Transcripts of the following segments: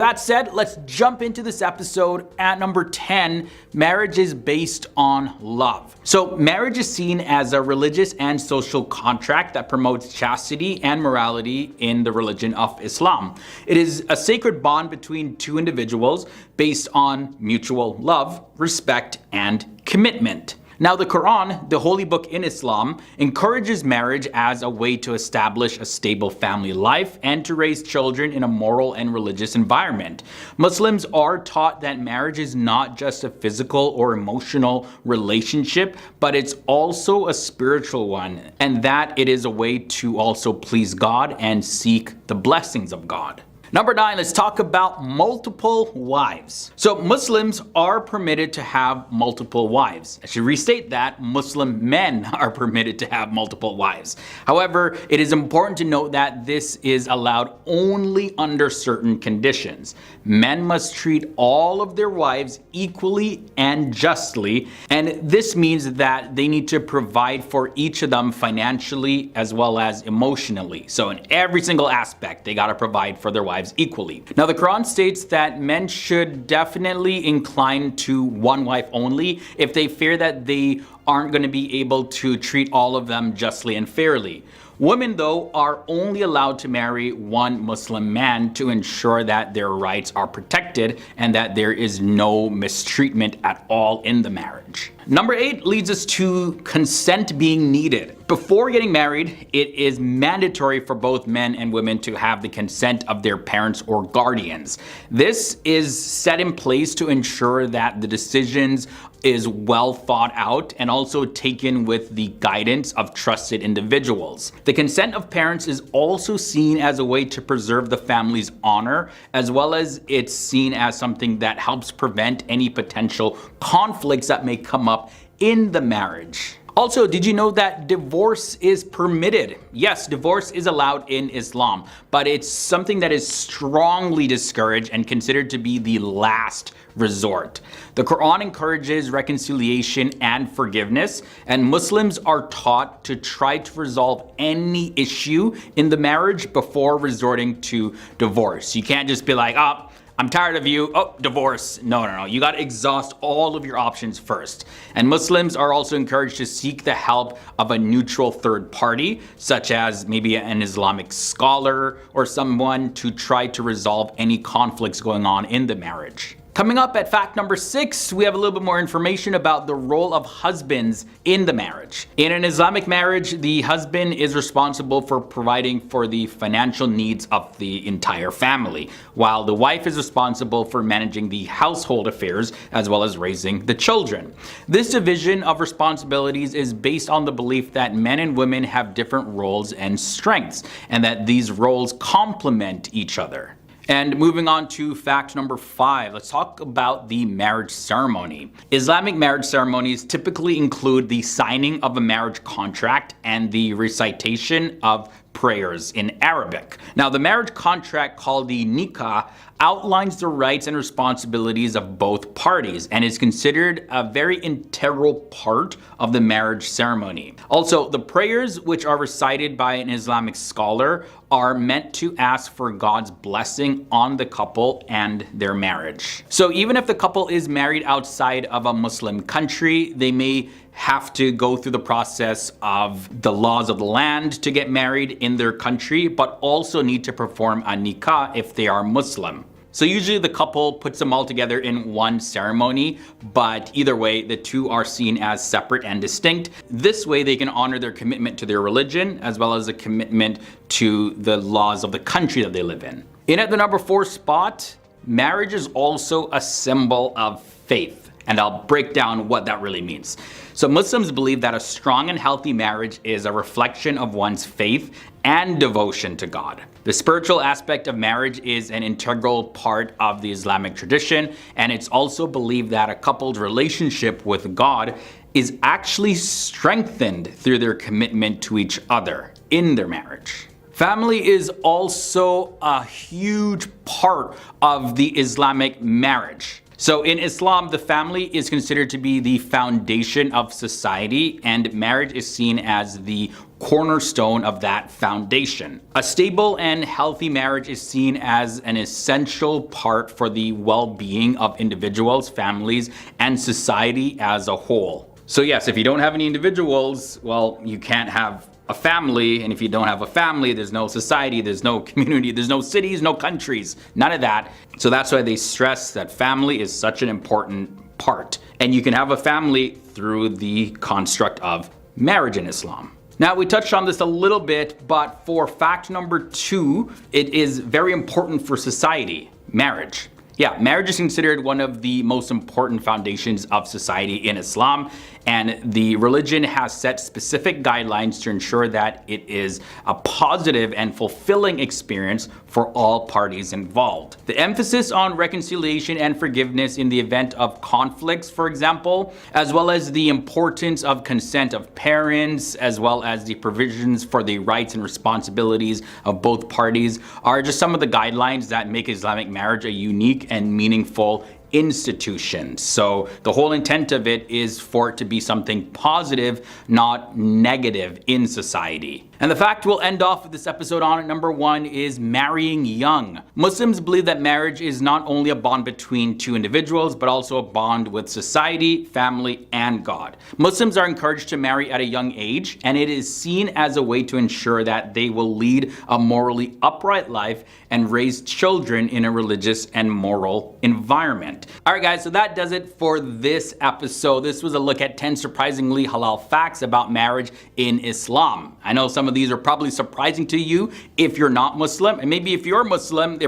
That said, let's jump into this episode at number 10, marriage is based on love. So marriage is seen as a religious and social contract that promotes chastity and morality in the religion of Islam. It is a sacred bond between two individuals based on mutual love, respect, and commitment. Now, the Quran, the holy book in Islam, encourages marriage as a way to establish a stable family life and to raise children in a moral and religious environment. Muslims are taught that marriage is not just a physical or emotional relationship, but it's also a spiritual one, and that it is a way to also please God and seek the blessings of God. Number 9, let's talk about multiple wives. So Muslims are permitted to have multiple wives. I should restate that Muslim men are permitted to have multiple wives. However, it is important to note that this is allowed only under certain conditions. Men must treat all of their wives equally and justly, and this means that they need to provide for each of them financially as well as emotionally. So in every single aspect, they gotta provide for their wives equally. Now, the Quran states that men should definitely incline to one wife only if they fear that they aren't going to be able to treat all of them justly and fairly. Women, though, are only allowed to marry one Muslim man to ensure that their rights are protected and that there is no mistreatment at all in the marriage. Number 8 leads us to consent being needed. Before getting married, it is mandatory for both men and women to have the consent of their parents or guardians. This is set in place to ensure that the decisions is well thought out and also taken with the guidance of trusted individuals. The consent of parents is also seen as a way to preserve the family's honor, as well as it's seen as something that helps prevent any potential conflicts that may come up in the marriage. Also, did you know that divorce is permitted? Yes, divorce is allowed in Islam, but it's something that is strongly discouraged and considered to be the last resort. The Quran encourages reconciliation and forgiveness, and Muslims are taught to try to resolve any issue in the marriage before resorting to divorce. You can't just be like, oh, I'm tired of you, oh, divorce. No. You gotta exhaust all of your options first. And Muslims are also encouraged to seek the help of a neutral third party, such as maybe an Islamic scholar or someone to try to resolve any conflicts going on in the marriage. Coming up at fact number 6, we have a little bit more information about the role of husbands in the marriage. In an Islamic marriage, the husband is responsible for providing for the financial needs of the entire family, while the wife is responsible for managing the household affairs as well as raising the children. This division of responsibilities is based on the belief that men and women have different roles and strengths, and that these roles complement each other. And moving on to fact number 5, let's talk about the marriage ceremony. Islamic marriage ceremonies typically include the signing of a marriage contract and the recitation of prayers in Arabic. Now, the marriage contract, called the nikah, outlines the rights and responsibilities of both parties and is considered a very integral part of the marriage ceremony. Also, the prayers, which are recited by an Islamic scholar, are meant to ask for God's blessing on the couple and their marriage. So even if the couple is married outside of a Muslim country, they may have to go through the process of the laws of the land to get married in their country, but also need to perform a nikah if they are Muslim. So usually the couple puts them all together in one ceremony, but either way, the two are seen as separate and distinct. This way they can honor their commitment to their religion as well as a commitment to the laws of the country that they live in. In at the number 4 spot, marriage is also a symbol of faith. And I'll break down what that really means. So Muslims believe that a strong and healthy marriage is a reflection of one's faith and devotion to God. The spiritual aspect of marriage is an integral part of the Islamic tradition, and it's also believed that a couple's relationship with God is actually strengthened through their commitment to each other in their marriage. Family is also a huge part of the Islamic marriage. So in Islam, the family is considered to be the foundation of society, and marriage is seen as the cornerstone of that foundation. A stable and healthy marriage is seen as an essential part for the well-being of individuals, families, and society as a whole. So yes, if you don't have any individuals, well, you can't have a family, and if you don't have a family, there's no society, there's no community, there's no cities, no countries, none of that. So that's why they stress that family is such an important part. And you can have a family through the construct of marriage in Islam. Now, we touched on this a little bit, but for fact number 2, it is very important for society, marriage. Yeah, marriage is considered one of the most important foundations of society in Islam, and the religion has set specific guidelines to ensure that it is a positive and fulfilling experience for all parties involved. The emphasis on reconciliation and forgiveness in the event of conflicts, for example, as well as the importance of consent of parents, as well as the provisions for the rights and responsibilities of both parties, are just some of the guidelines that make Islamic marriage a unique and meaningful institution. So the whole intent of it is for it to be something positive, not negative in society. And the fact we'll end off with this episode on, number 1, is marrying young. Muslims believe that marriage is not only a bond between two individuals, but also a bond with society, family, and God. Muslims are encouraged to marry at a young age, and it is seen as a way to ensure that they will lead a morally upright life and raise children in a religious and moral environment. Alright guys, so that does it for this episode. This was a look at 10 surprisingly halal facts about marriage in Islam. I know some of these are probably surprising to you if you're not Muslim, and maybe if you're Muslim,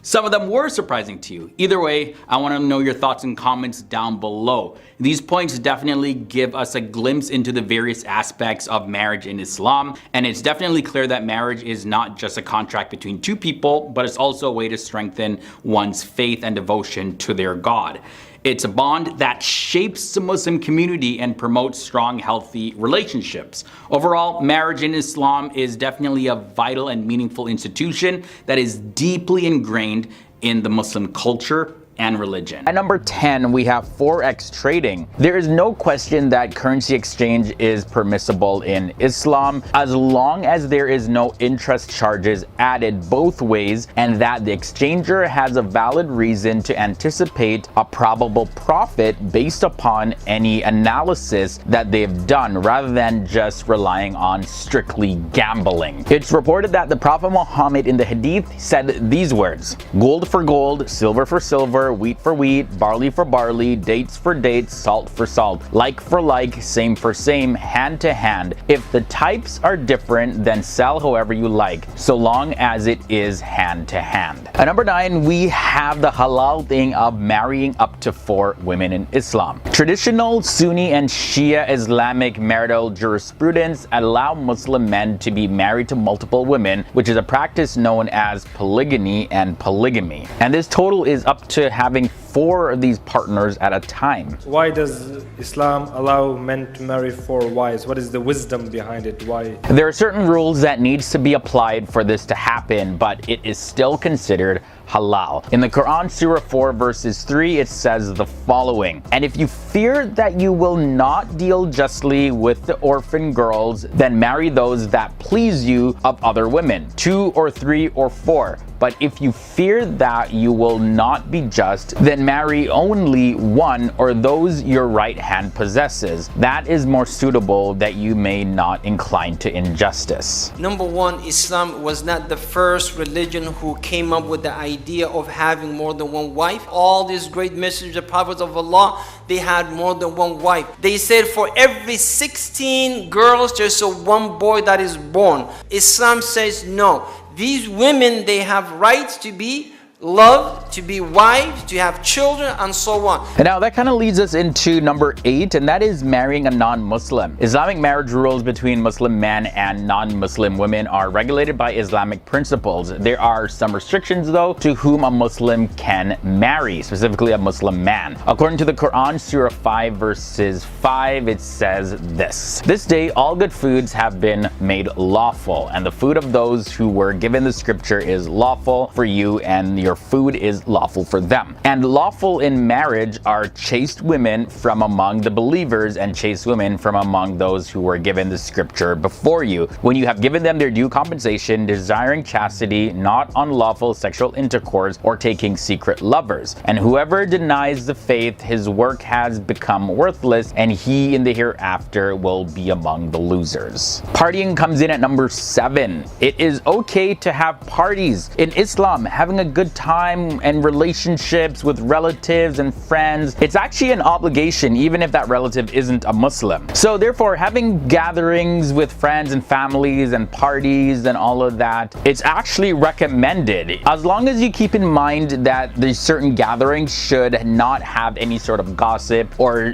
some of them were surprising to you. Either way, I want to know your thoughts and comments down below. These points definitely give us a glimpse into the various aspects of marriage in Islam, and it's definitely clear that marriage is not just a contract between two people, but it's also a way to strengthen one's faith and devotion to their God. It's a bond that shapes the Muslim community and promotes strong, healthy relationships. Overall, marriage in Islam is definitely a vital and meaningful institution that is deeply ingrained in the Muslim culture and religion. At number 10, we have Forex trading. There is no question that currency exchange is permissible in Islam as long as there is no interest charges added both ways and that the exchanger has a valid reason to anticipate a probable profit based upon any analysis that they've done rather than just relying on strictly gambling. It's reported that the Prophet Muhammad in the Hadith said these words: "Gold for gold, silver for silver, wheat for wheat, barley for barley, dates for dates, salt for salt, like for like, same for same, hand to hand. If the types are different, then sell however you like, so long as it is hand to hand." At number 9, we have the halal thing of marrying up to 4 women in Islam. Traditional Sunni and Shia Islamic marital jurisprudence allow Muslim men to be married to multiple women, which is a practice known as polygyny and polygamy. And this total is up to having 4 of these partners at a time. Why does Islam allow men to marry 4 wives? What is the wisdom behind it? Why? There are certain rules that needs to be applied for this to happen, but it is still considered halal. In the Quran, Surah 4 verses 3, it says the following: "And if you fear that you will not deal justly with the orphan girls, then marry those that please you of other women, 2 or 3 or 4. But if you fear that you will not be just, then marry only one or those your right hand possesses. That is more suitable that you may not incline to injustice." Number 1, Islam was not the first religion who came up with the idea of having more than one wife. All these great messengers, the prophets of Allah, they had more than one wife. They said for every 16 girls, there's a one boy that is born. Islam says no. These women, they have rights to be loved, to be wives, to have children, and so on. And now that kind of leads us into number 8, and that is marrying a non-Muslim. Islamic marriage rules between Muslim men and non-Muslim women are regulated by Islamic principles. There are some restrictions though to whom a Muslim can marry, specifically a Muslim man. According to the Quran, Surah 5 verses 5, it says this: "This day all good foods have been made lawful, and the food of those who were given the scripture is lawful for you and your your food is lawful for them. And lawful in marriage are chaste women from among the believers and chaste women from among those who were given the scripture before you, when you have given them their due compensation, desiring chastity, not unlawful sexual intercourse, or taking secret lovers. And whoever denies the faith, his work has become worthless, and he in the hereafter will be among the losers. Partying comes in at number 7. It is okay to have parties. In Islam, having a good time and relationships with relatives and friends, it's actually an obligation even if that relative isn't a Muslim. So therefore, having gatherings with friends and families and parties and all of that, it's actually recommended, as long as you keep in mind that these certain gatherings should not have any sort of gossip or,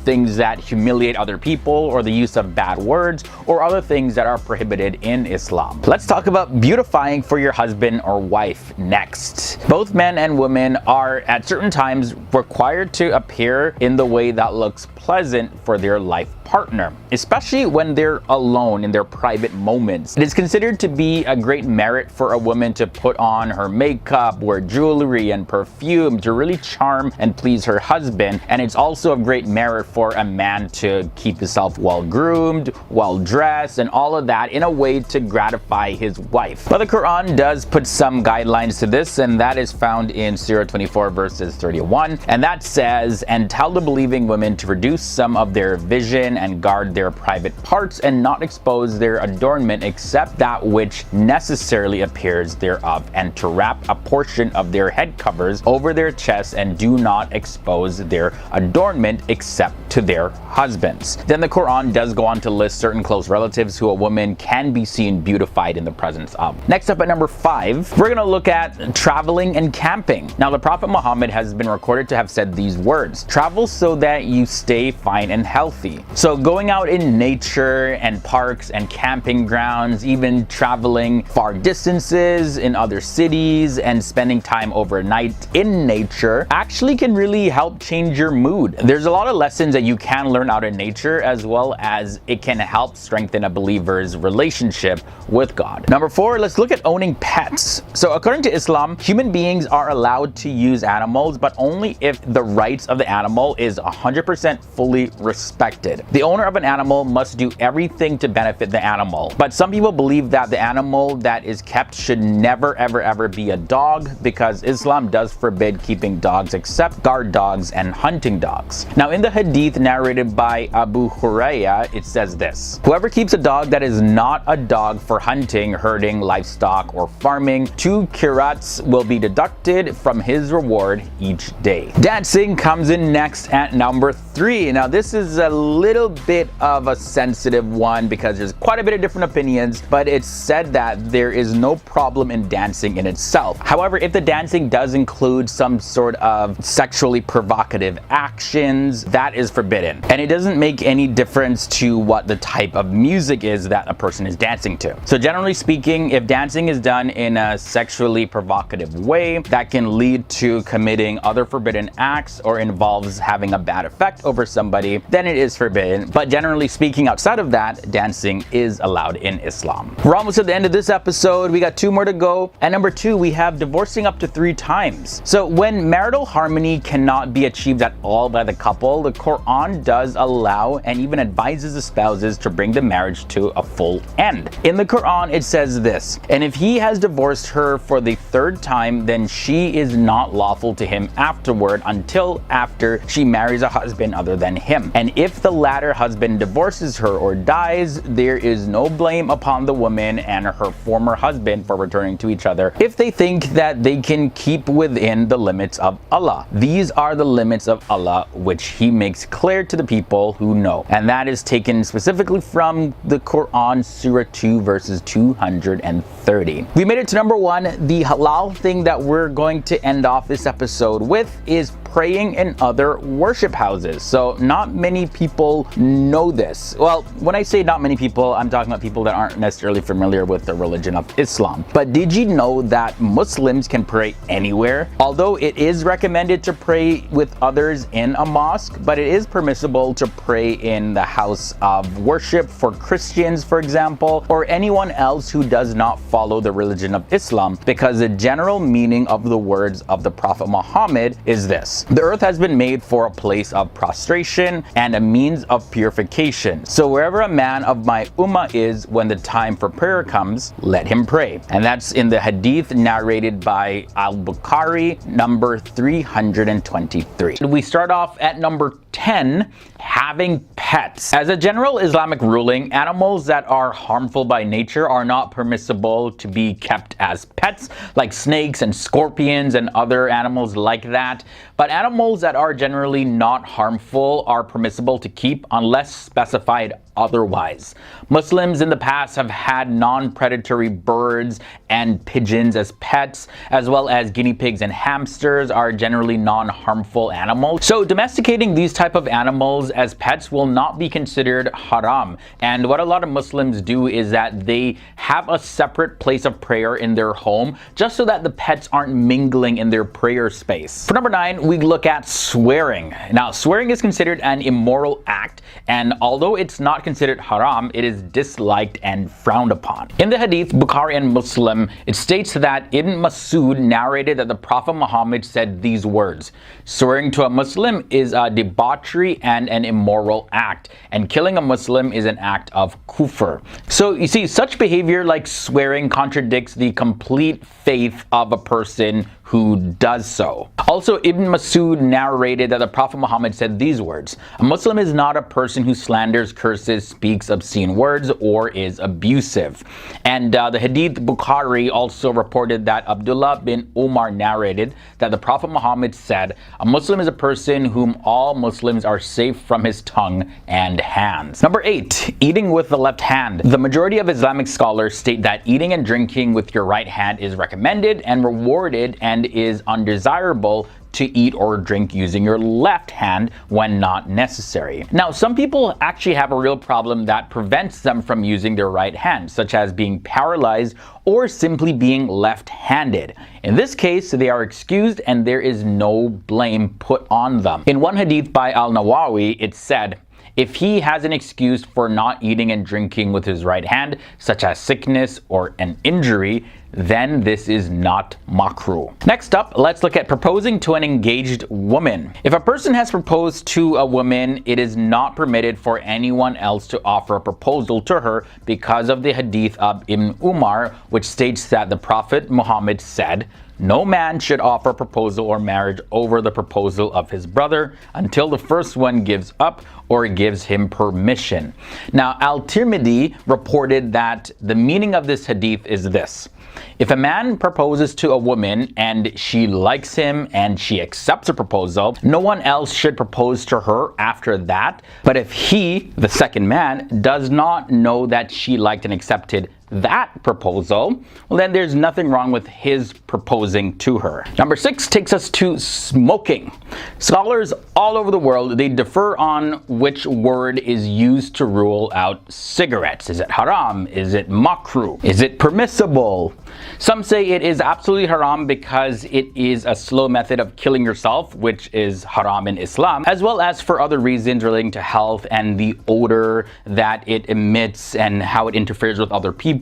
things that humiliate other people, or the use of bad words, or other things that are prohibited in Islam. Let's talk about beautifying for your husband or wife next. Both men and women are at certain times required to appear in the way that looks pleasant for their life partner, especially when they're alone in their private moments. It is considered to be a great merit for a woman to put on her makeup, wear jewelry and perfume to really charm and please her husband, and it's also a great merit for a man to keep himself well groomed, well dressed, and all of that in a way to gratify his wife. But the Quran does put some guidelines to this, and that is found in Surah 24 verses 31, and that says, "And tell the believing women to reduce some of their vision and guard their private parts, and not expose their adornment except that which necessarily appears thereof, and to wrap a portion of their head covers over their chests, and do not expose their adornment except to their husbands." Then the Quran does go on to list certain close relatives who a woman can be seen beautified in the presence of. Next up at number 5, we're going to look at traveling and camping. Now, the Prophet Muhammad has been recorded to have said these words: "Travel so that you stay fine and healthy." So going out in nature and parks and camping grounds, even traveling far distances in other cities and spending time overnight in nature actually can really help change your mood. There's a lot of lessons that you can learn out in nature, as well as it can help strengthen a believer's relationship with God. Number 4, let's look at owning pets. So according to Islam, human beings are allowed to use animals, but only if the rights of the animal is 100% fully respected. The owner of an animal must do everything to benefit the animal. But some people believe that the animal that is kept should never ever be a dog, because Islam does forbid keeping dogs except guard dogs and hunting dogs. Now, in the hadith narrated by Abu Hurairah, it says this: "Whoever keeps a dog that is not a dog for hunting, herding, livestock, or farming, 2 kirats will be deducted from his reward each day." Dancing comes in next at number 3. Now, this is a little bit of a sensitive one because there's quite a bit of different opinions, but it's said that there is no problem in dancing in itself. However, if the dancing does include some sort of sexually provocative actions, that is forbidden. And it doesn't make any difference to what the type of music is that a person is dancing to. So generally speaking, if dancing is done in a sexually provocative way that can lead to committing other forbidden acts or involves having a bad effect over somebody, then it is forbidden. But generally speaking, outside of that, dancing is allowed in Islam. We're almost at the end of this episode. We got 2 more to go. At number 2, we have divorcing up to 3 times. So when marital harmony cannot be achieved at all by the couple, the Quran does allow and even advises the spouses to bring the marriage to a full end. In the Quran, it says this: "And if he has divorced her for the 3rd time, then she is not lawful to him afterward until after she marries a husband other than him. And if the latter husband divorces her or dies, there is no blame upon the woman and her former husband for returning to each other if they think that they can keep within the limits of Allah. These are the limits of Allah which he makes clear to the people who know." And that is taken specifically from the Quran, Surah 2 verses 230. We made it to number 1. The halal thing that we're going to end off this episode with is praying in other worship houses. So not many people know this. Well, when I say not many people, I'm talking about people that aren't necessarily familiar with the religion of Islam. But did you know that Muslims can pray anywhere? Although it is recommended to pray with others in a mosque, but it is permissible to pray in the house of worship for Christians, for example, or anyone else who does not follow the religion of Islam, because the general meaning of the words of the Prophet Muhammad is this: the earth has been made for a place of prostration and a means of purification. So wherever a man of my ummah is, when the time for prayer comes, let him pray. And that's in the hadith narrated by Al-Bukhari, number 323. We start off at number 10, having pets. As a general Islamic ruling, animals that are harmful by nature are not permissible to be kept as pets, like snakes and scorpions and other animals like that. But animals that are generally not harmful are permissible to keep unless specified otherwise. Muslims in the past have had non-predatory birds and pigeons as pets, as well as guinea pigs and hamsters are generally non-harmful animals. So domesticating these type of animals as pets will not be considered haram. And what a lot of Muslims do is that they have a separate place of prayer in their home, just so that the pets aren't mingling in their prayer space. For number 9, we look at swearing. Now, swearing is considered an immoral act, and although it's not considered haram, it is disliked and frowned upon. In the hadith, Bukhari and Muslim, it states that Ibn Masud narrated that the Prophet Muhammad said these words: swearing to a Muslim is a debauchery and an immoral act, and killing a Muslim is an act of kufr. So you see, such behavior like swearing contradicts the complete faith of a person who does so. Also, Ibn Masud narrated that the Prophet Muhammad said these words: a Muslim is not a person who slanders, curses, speaks obscene words, or is abusive. And the Hadith Bukhari also reported that Abdullah bin Umar narrated that the Prophet Muhammad said, a Muslim is a person whom all Muslims are safe from his tongue and hands. Number 8, eating with the left hand. The majority of Islamic scholars state that eating and drinking with your right hand is recommended and rewarded, and is undesirable to eat or drink using your left hand when not necessary. Now, some people actually have a real problem that prevents them from using their right hand, such as being paralyzed or simply being left-handed. In this case, they are excused and there is no blame put on them. In one hadith by Al-Nawawi, it said, if he has an excuse for not eating and drinking with his right hand, such as sickness or an injury, then this is not makruh. Next up, let's look at proposing to an engaged woman. If a person has proposed to a woman, it is not permitted for anyone else to offer a proposal to her because of the hadith of Ibn Umar, which states that the Prophet Muhammad said, no man should offer a proposal or marriage over the proposal of his brother until the first one gives up or gives him permission. Now, Al-Tirmidhi reported that the meaning of this hadith is this: if a man proposes to a woman and she likes him and she accepts a proposal, no one else should propose to her after that. But if he, the second man, does not know that she liked and accepted that proposal, well, then there's nothing wrong with his proposing to her. Number 6 takes us to smoking. Scholars all over the world, they differ on which word is used to rule out cigarettes. Is it haram? Is it makruh? Is it permissible? Some say it is absolutely haram because it is a slow method of killing yourself, which is haram in Islam, as well as for other reasons relating to health and the odor that it emits and how it interferes with other people.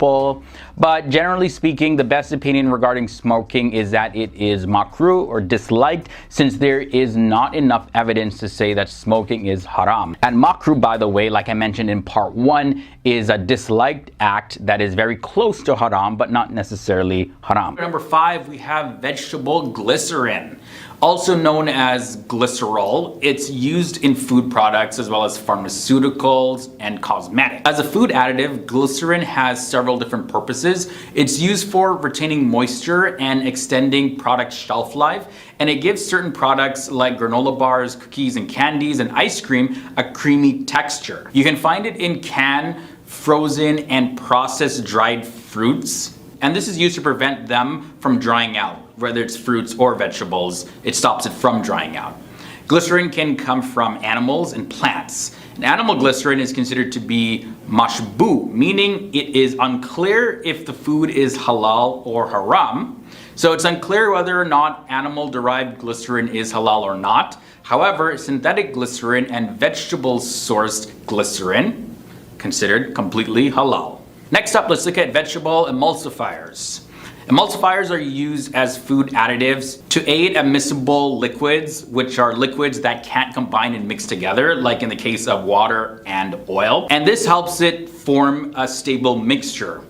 But generally speaking, the best opinion regarding smoking is that it is makruh or disliked, since there is not enough evidence to say that smoking is haram. And makruh, by the way, like I mentioned in part 1, is a disliked act that is very close to haram, but not necessarily haram. Number 5, we have vegetable glycerin, also known as glycerol. It's used in food products as well as pharmaceuticals and cosmetics. As a food additive, glycerin has several different purposes. It's used for retaining moisture and extending product shelf life, and it gives certain products like granola bars, cookies, and candies, and ice cream a creamy texture. You can find it in canned, frozen, and processed dried fruits, and this is used to prevent them from drying out. Whether it's fruits or vegetables, it stops it from drying out. Glycerin can come from animals and plants. And animal glycerin is considered to be mashbu, meaning it is unclear if the food is halal or haram. So it's unclear whether or not animal-derived glycerin is halal or not. However, synthetic glycerin and vegetable-sourced glycerin considered completely halal. Next up, let's look at vegetable emulsifiers. Emulsifiers are used as food additives to aid admissible liquids, which are liquids that can't combine and mix together, like in the case of water and oil. And this helps it form a stable mixture.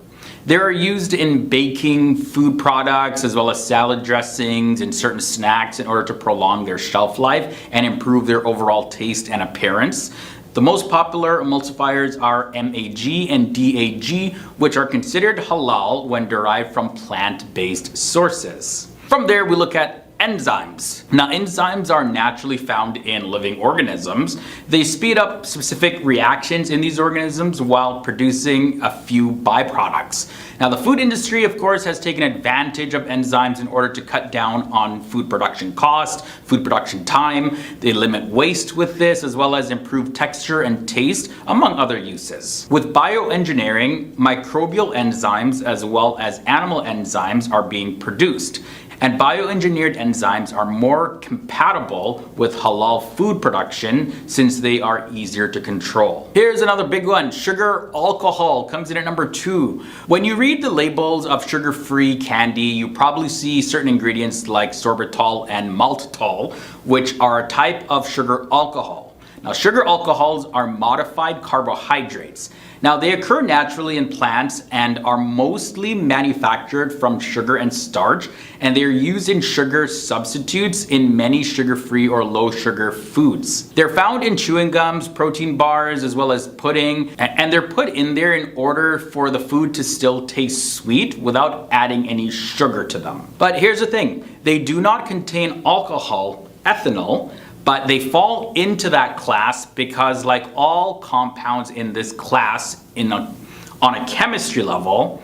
They are used in baking food products as well as salad dressings and certain snacks in order to prolong their shelf life and improve their overall taste and appearance. The most popular emulsifiers are MAG and DAG, which are considered halal when derived from plant-based sources. From there, we look at enzymes. Now, enzymes are naturally found in living organisms. They speed up specific reactions in these organisms while producing a few byproducts. Now, the food industry, of course, has taken advantage of enzymes in order to cut down on food production cost, food production time. They limit waste with this, as well as improve texture and taste, among other uses. With bioengineering, microbial enzymes as well as animal enzymes are being produced. And bioengineered enzymes are more compatible with halal food production since they are easier to control. Here's another big one. Sugar alcohol comes in at number 2. When you read the labels of sugar-free candy, you probably see certain ingredients like sorbitol and maltitol, which are a type of sugar alcohol. Now, sugar alcohols are modified carbohydrates. Now, they occur naturally in plants and are mostly manufactured from sugar and starch, and they are used in sugar substitutes in many sugar-free or low-sugar foods. They're found in chewing gums, protein bars, as well as pudding, and they're put in there in order for the food to still taste sweet without adding any sugar to them. But here's the thing, they do not contain alcohol, ethanol, but they fall into that class because, like all compounds in this class on a chemistry level,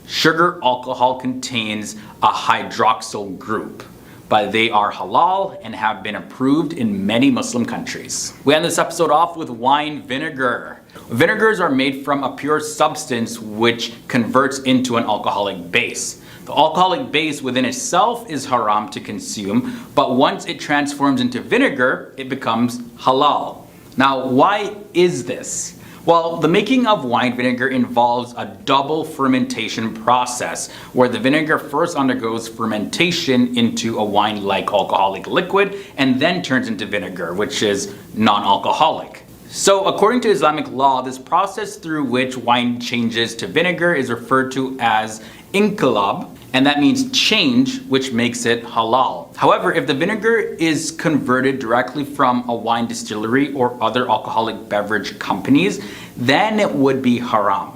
sugar alcohol contains a hydroxyl group. But they are halal and have been approved in many Muslim countries. We end this episode off with wine vinegar. Vinegars are made from a pure substance which converts into an alcoholic base. The alcoholic base within itself is haram to consume, but once it transforms into vinegar, it becomes halal. Now, why is this? Well, the making of wine vinegar involves a double fermentation process where the vinegar first undergoes fermentation into a wine-like alcoholic liquid and then turns into vinegar, which is non-alcoholic. So according to Islamic law, this process through which wine changes to vinegar is referred to as inqilab, and that means change, which makes it halal. However, if the vinegar is converted directly from a wine distillery or other alcoholic beverage companies, then it would be haram.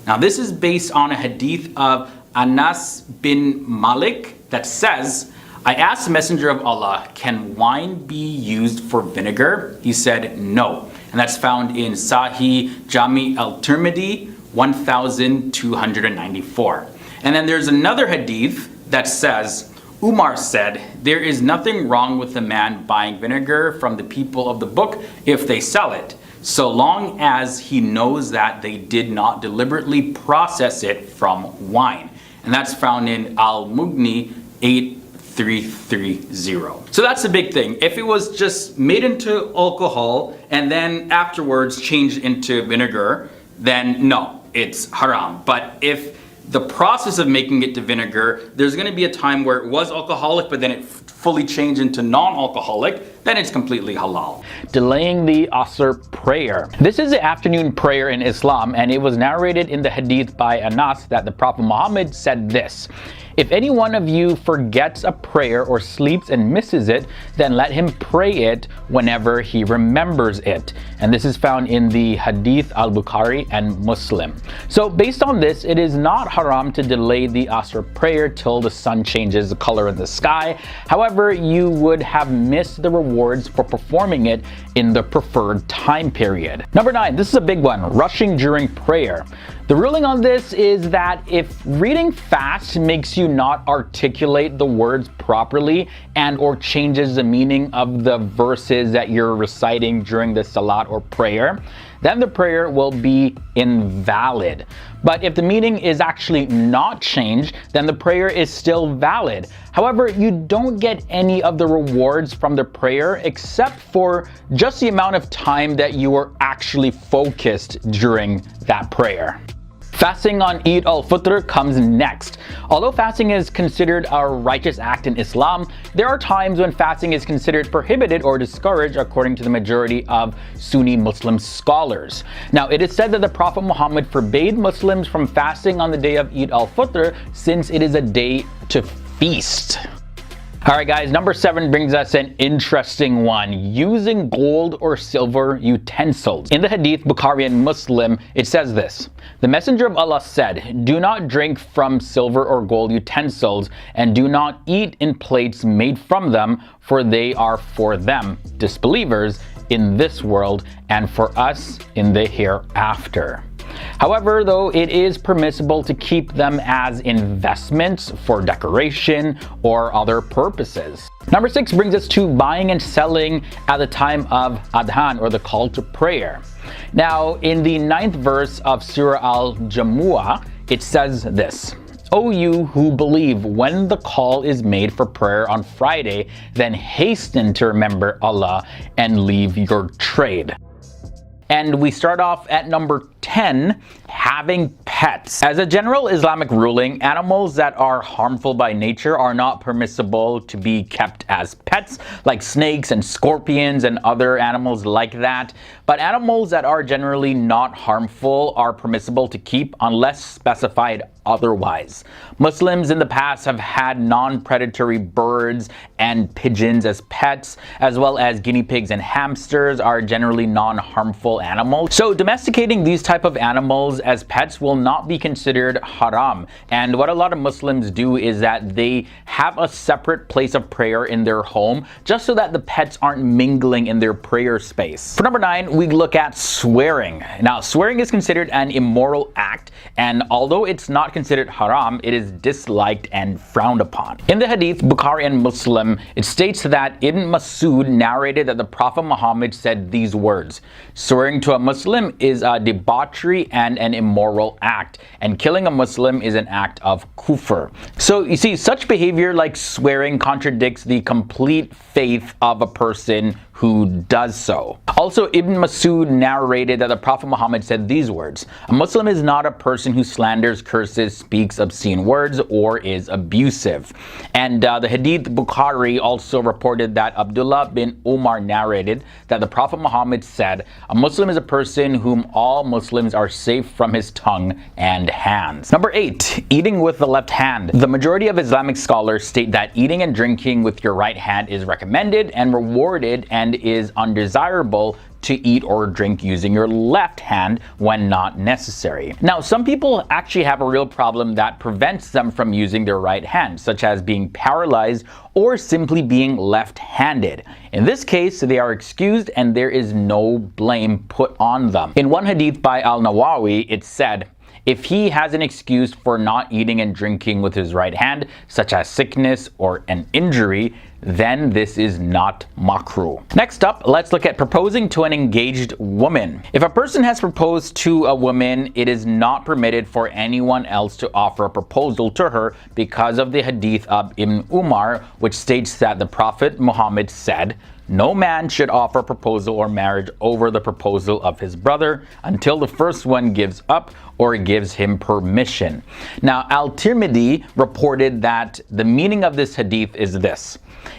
Now, this is based on a hadith of Anas bin Malik that says, I asked the Messenger of Allah, can wine be used for vinegar? He said no. And that's found in Sahih Jami al-Tirmidhi 1294. And then there's another hadith that says, Umar said, there is nothing wrong with a man buying vinegar from the people of the book if they sell it, so long as he knows that they did not deliberately process it from wine. And that's found in Al-Mughni 8330. So that's the big thing. If it was just made into alcohol and then afterwards changed into vinegar, then no, it's haram. But if the process of making it to vinegar, there's going to be a time where it was alcoholic, but then it fully changed into non-alcoholic, then it's completely halal. Delaying the Asr prayer. This is the afternoon prayer in Islam, and it was narrated in the hadith by Anas that the Prophet Muhammad said this: if any one of you forgets a prayer or sleeps and misses it, then let him pray it whenever he remembers it. And this is found in the Hadith al-Bukhari and Muslim. So based on this, it is not haram to delay the Asr prayer till the sun changes the color in the sky. However, you would have missed the rewards for performing it in the preferred time period. Number 9, this is a big one, rushing during prayer. The ruling on this is that if reading fast makes you not articulate the words properly and or changes the meaning of the verses that you're reciting during the salat or prayer, then the prayer will be invalid. But if the meaning is actually not changed, then the prayer is still valid. However, you don't get any of the rewards from the prayer except for just the amount of time that you were actually focused during that prayer. Fasting on Eid al-Fitr comes next. Although fasting is considered a righteous act in Islam, there are times when fasting is considered prohibited or discouraged according to the majority of Sunni Muslim scholars. Now, it is said that the Prophet Muhammad forbade Muslims from fasting on the day of Eid al-Fitr since it is a day to feast. Alright guys, number 7 brings us an interesting one. Using gold or silver utensils. In the Hadith, Bukhari and Muslim, it says this: the Messenger of Allah said, "Do not drink from silver or gold utensils, and do not eat in plates made from them, for they are for them, disbelievers, in this world, and for us in the hereafter." However, though, it is permissible to keep them as investments for decoration or other purposes. Number 6 brings us to buying and selling at the time of Adhan, or the call to prayer. Now, in the 9th verse of Surah Al-Jumu'ah, it says this: "O you who believe, when the call is made for prayer on Friday, then hasten to remember Allah and leave your trade." And we start off at number 10, having pets. As a general Islamic ruling, animals that are harmful by nature are not permissible to be kept as pets, like snakes and scorpions and other animals like that. But animals that are generally not harmful are permissible to keep unless specified otherwise. Muslims in the past have had non-predatory birds and pigeons as pets, as well as guinea pigs and hamsters are generally non-harmful animals. So domesticating these type of animals as pets will not be considered haram. And what a lot of Muslims do is that they have a separate place of prayer in their home, just so that the pets aren't mingling in their prayer space. For number 9, we look at swearing. Now, swearing is considered an immoral act, and although it's not considered haram, it is disliked and frowned upon. In the Hadith, Bukhari and Muslim, it states that Ibn Masud narrated that the Prophet Muhammad said these words: "Swearing to a Muslim is a debauchery and an immoral act, and killing a Muslim is an act of kufr." So you see, such behavior like swearing contradicts the complete faith of a person who does so. Also, Ibn Masud narrated that the Prophet Muhammad said these words: "A Muslim is not a person who slanders, curses, speaks obscene words, or is abusive." And the Hadith Bukhari also reported that Abdullah bin Umar narrated that the Prophet Muhammad said, "A Muslim is a person whom all Muslims are safe from his tongue and hands." Number 8, eating with the left hand. The majority of Islamic scholars state that eating and drinking with your right hand is recommended and rewarded, and is undesirable to eat or drink using your left hand when not necessary. Now, some people actually have a real problem that prevents them from using their right hand, such as being paralyzed or simply being left-handed. In this case, they are excused and there is no blame put on them. In one hadith by Al-Nawawi, it said, "If he has an excuse for not eating and drinking with his right hand, such as sickness or an injury, then this is not makruh." Next up, let's look at proposing to an engaged woman. If a person has proposed to a woman, it is not permitted for anyone else to offer a proposal to her because of the hadith of Ibn Umar, which states that the Prophet Muhammad said, "No man should offer a proposal or marriage over the proposal of his brother until the first one gives up or gives him permission." Now, Al-Tirmidhi reported that the meaning of this hadith is this: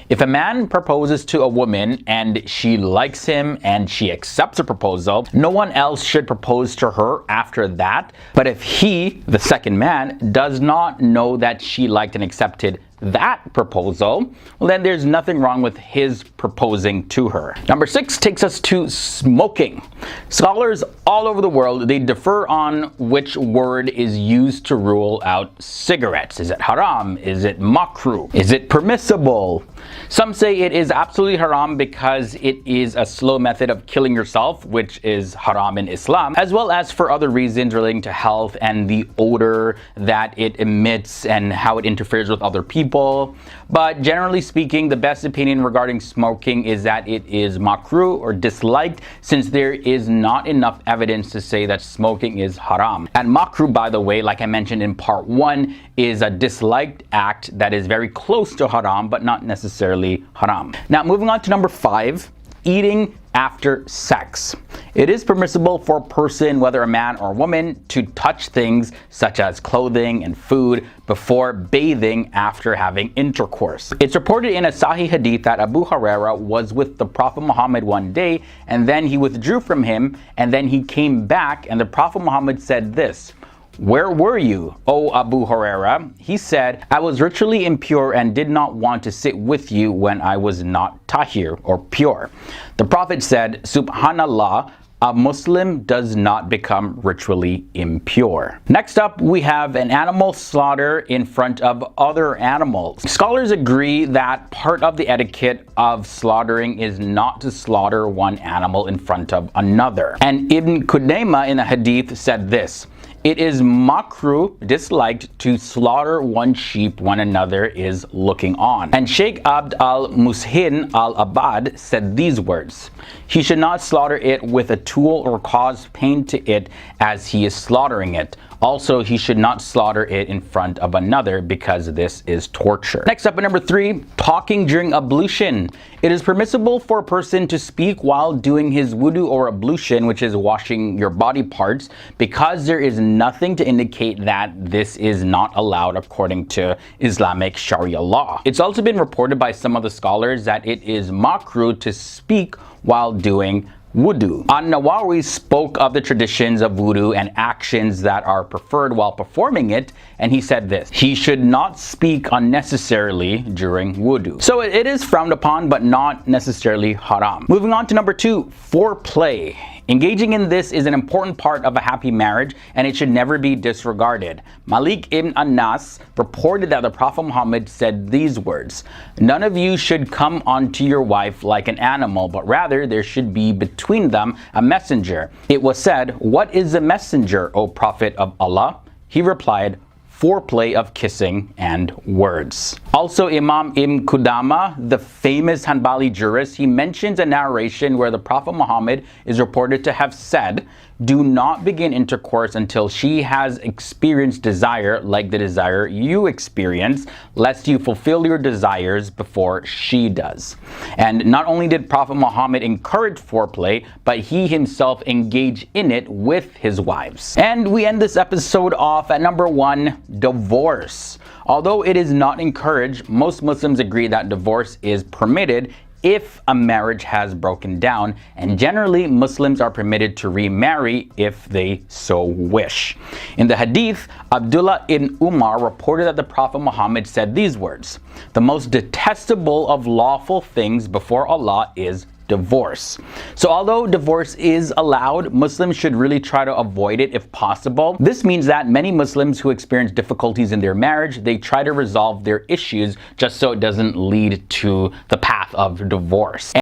if a man proposes to a woman and she likes him and she accepts a proposal, no one else should propose to her after that. But if he, the second man, does not know that she liked and accepted that proposal, well, then there's nothing wrong with his proposing to her. Number 6 takes us to smoking. Scholars all over the world, they differ on which word is used to rule out cigarettes. Is it haram? Is it makruh? Is it permissible? Some say it is absolutely haram because it is a slow method of killing yourself, which is haram in Islam, as well as for other reasons relating to health and the odor that it emits and how it interferes with other people. But generally speaking, the best opinion regarding smoking is that it is makruh or disliked, since there is not enough evidence to say that smoking is haram. And makruh, by the way, like I mentioned in part 1, is a disliked act that is very close to haram, but not necessarily haram. Now, moving on to number 5, eating after sex. It is permissible for a person, whether a man or a woman, to touch things such as clothing and food before bathing after having intercourse. It's reported in a Sahih hadith that Abu Huraira was with the Prophet Muhammad one day, and then he withdrew from him, and then he came back, and the Prophet Muhammad said this: "Where were you, O Abu Huraira?" He said, "I was ritually impure and did not want to sit with you when I was not tahir, or pure." The Prophet said, "Subhanallah, a Muslim does not become ritually impure." Next up, we have an animal slaughter in front of other animals. Scholars agree that part of the etiquette of slaughtering is not to slaughter one animal in front of another. And Ibn Qudayma in a hadith said this: "It is makruh, disliked, to slaughter one sheep when another is looking on." And Sheikh Abd al-Mushin al-Abad said these words: "He should not slaughter it with a tool or cause pain to it as he is slaughtering it. Also, he should not slaughter it in front of another because this is torture." Next up at number 3, talking during ablution. It is permissible for a person to speak while doing his wudu or ablution, which is washing your body parts, because there is nothing to indicate that this is not allowed according to Islamic Sharia law. It's also been reported by some of the scholars that it is makruh to speak while doing wudu. An-Nawawi spoke of the traditions of wudu and actions that are preferred while performing it, and he said this: "He should not speak unnecessarily during wudu." So it is frowned upon, but not necessarily haram. Moving on to number 2, foreplay. Engaging in this is an important part of a happy marriage, and it should never be disregarded. Malik ibn Anas reported that the Prophet Muhammad said these words: "None of you should come onto your wife like an animal, but rather there should be between them a messenger." It was said, "What is a messenger, O Prophet of Allah?" He replied, "Foreplay of kissing and words." Also, Imam Ibn Qudama, the famous Hanbali jurist, he mentions a narration where the Prophet Muhammad is reported to have said, "Do not begin intercourse until she has experienced desire like the desire you experience, lest you fulfill your desires before she does." And not only did Prophet Muhammad encourage foreplay, but he himself engaged in it with his wives. And we end this episode off at number 1, divorce. Although it is not encouraged, most Muslims agree that divorce is permitted if a marriage has broken down, and generally Muslims are permitted to remarry if they so wish. In the hadith, Abdullah ibn Umar reported that the Prophet Muhammad said these words: "The most detestable of lawful things before Allah is divorce." So although divorce is allowed, Muslims should really try to avoid it if possible. This means that many Muslims who experience difficulties in their marriage, they try to resolve their issues just so it doesn't lead to the path of divorce.